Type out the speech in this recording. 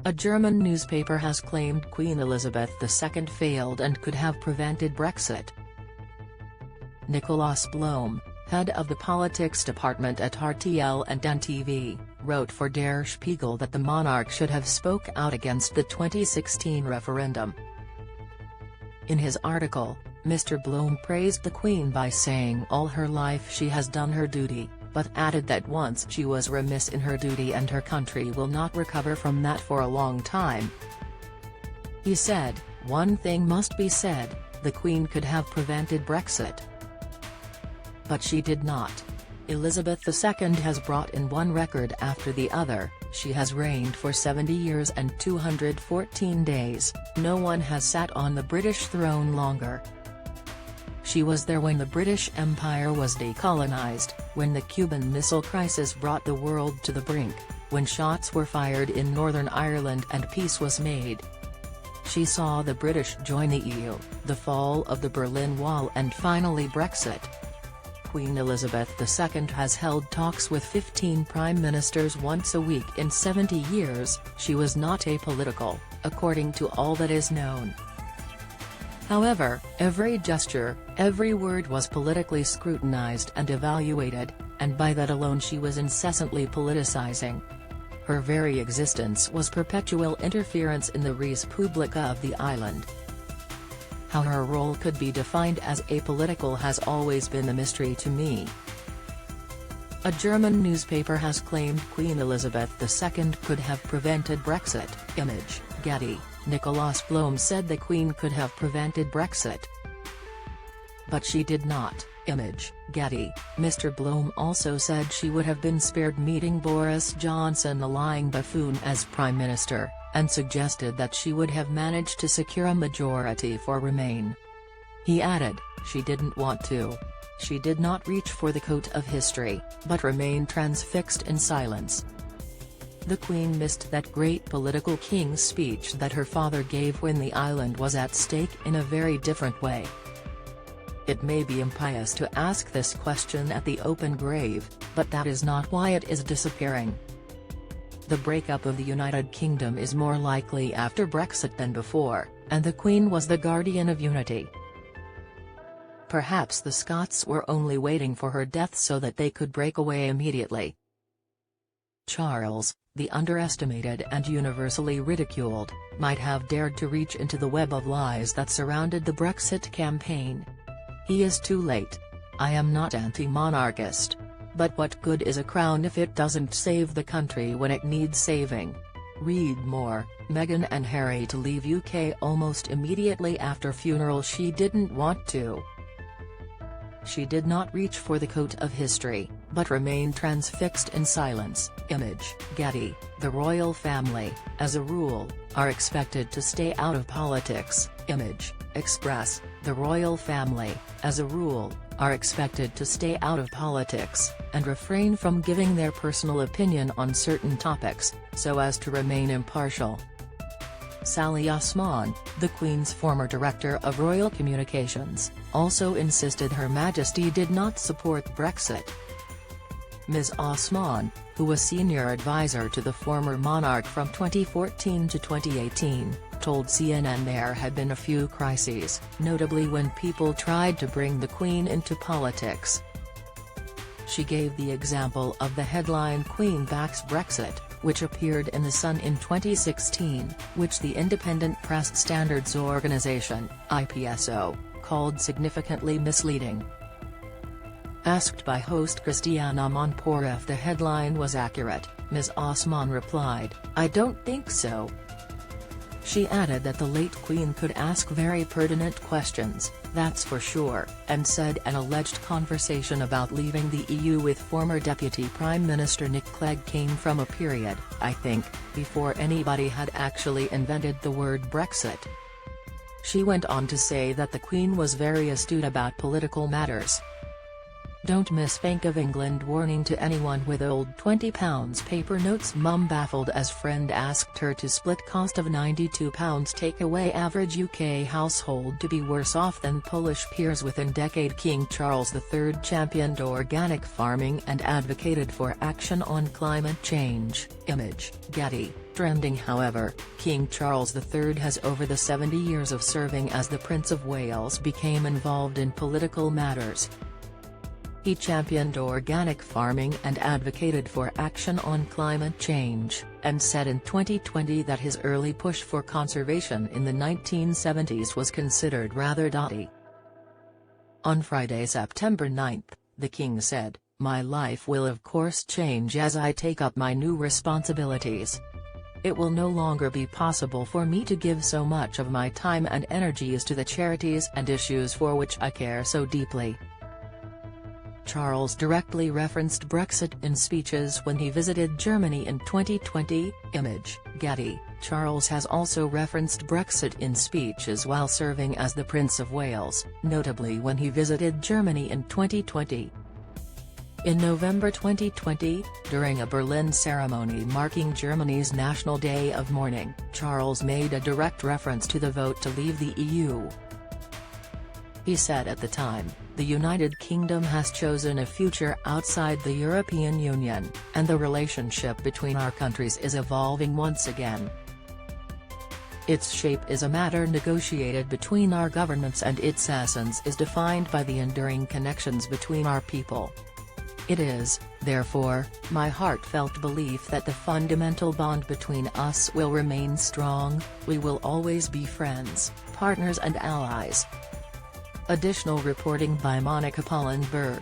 A German newspaper has claimed Queen Elizabeth II failed and could have prevented Brexit. Nikolaus Blome, head of the politics department at RTL and NTV, wrote for Der Spiegel that the monarch should have spoke out against the 2016 referendum. In his article, Mr. Blome praised the Queen by saying all her life she has done her duty, but added that once she was remiss in her duty and her country will not recover from that for a long time. He said, "One thing must be said, the Queen could have prevented Brexit. But she did not. Elizabeth II has brought in one record after the other, she has reigned for 70 years and 214 days, no one has sat on the British throne longer. She was there when the British Empire was decolonized, when the Cuban Missile Crisis brought the world to the brink, when shots were fired in Northern Ireland and peace was made. She saw the British join the EU, the fall of the Berlin Wall and finally Brexit. Queen Elizabeth II has held talks with 15 prime ministers once a week in 70 years, she was not apolitical, according to all that is known. However, every gesture, every word was politically scrutinized and evaluated, and by that alone she was incessantly politicizing. Her very existence was perpetual interference in the res publica of the island. How her role could be defined as apolitical has always been a mystery to me. A German newspaper has claimed Queen Elizabeth II could have prevented Brexit. Image, Getty. Nikolaus Blome said the Queen could have prevented Brexit. But she did not. Image, Getty. Mr. Blome also said she would have been spared meeting Boris Johnson, the lying buffoon, as Prime Minister, and suggested that she would have managed to secure a majority for Remain. He added, she didn't want to. She did not reach for the coat of history, but remained transfixed in silence. The Queen missed that great political King's Speech that her father gave when the island was at stake in a very different way. It may be impious to ask this question at the open grave, but that is not why it is disappearing. The breakup of the United Kingdom is more likely after Brexit than before, and the Queen was the guardian of unity. Perhaps the Scots were only waiting for her death so that they could break away immediately. Charles, the underestimated and universally ridiculed, might have dared to reach into the web of lies that surrounded the Brexit campaign. He is too late. I am not anti-monarchist. But what good is a crown if it doesn't save the country when it needs saving? Read more. Meghan and Harry to leave UK almost immediately after funeral. She didn't want to. She did not reach for the coat of history, but remained transfixed in silence. Image, Getty. The royal family, as a rule, are expected to stay out of politics. Image, Express. The royal family, as a rule, are expected to stay out of politics, and refrain from giving their personal opinion on certain topics, so as to remain impartial. Sally Osman, the Queen's former Director of Royal Communications, also insisted Her Majesty did not support Brexit. Ms. Osman, who was senior advisor to the former monarch from 2014 to 2018, told CNN there had been a few crises, notably when people tried to bring the Queen into politics. She gave the example of the headline "Queen backs Brexit," which appeared in The Sun in 2016, which the independent press standards organization, IPSO, called significantly misleading. Asked by host Christiana Monpour if the headline was accurate, Ms. Osman replied, "I don't think so." She added that the late Queen could ask very pertinent questions, that's for sure, and said an alleged conversation about leaving the EU with former Deputy Prime Minister Nick Clegg came from a period, I think, before anybody had actually invented the word Brexit. She went on to say that the Queen was very astute about political matters. "Don't miss Bank of England warning to anyone with old £20 paper notes." Mum baffled as friend asked her to split cost of £92 take away average UK household to be worse off than Polish peers within decade. King Charles III championed organic farming and advocated for action on climate change. Image, Getty. trending. However, King Charles III has over the 70 years of serving as the Prince of Wales became involved in political matters. He championed organic farming and advocated for action on climate change, and said in 2020 that his early push for conservation in the 1970s was considered rather dotty. On Friday, September 9, the King said, "My life will of course change as I take up my new responsibilities. It will no longer be possible for me to give so much of my time and energies to the charities and issues for which I care so deeply." Charles directly referenced Brexit in speeches when he visited Germany in 2020. Image, Getty. Charles has also referenced Brexit in speeches while serving as the Prince of Wales, notably when he visited Germany in 2020. In November 2020, during a Berlin ceremony marking Germany's National Day of Mourning, Charles made a direct reference to the vote to leave the EU. He said at the time, "The United Kingdom has chosen a future outside the European Union, and the relationship between our countries is evolving once again. Its shape is a matter negotiated between our governments, and its essence is defined by the enduring connections between our people. It is, therefore, my heartfelt belief that the fundamental bond between us will remain strong. We will always be friends, partners and allies." Additional reporting by Monica Pollenberg.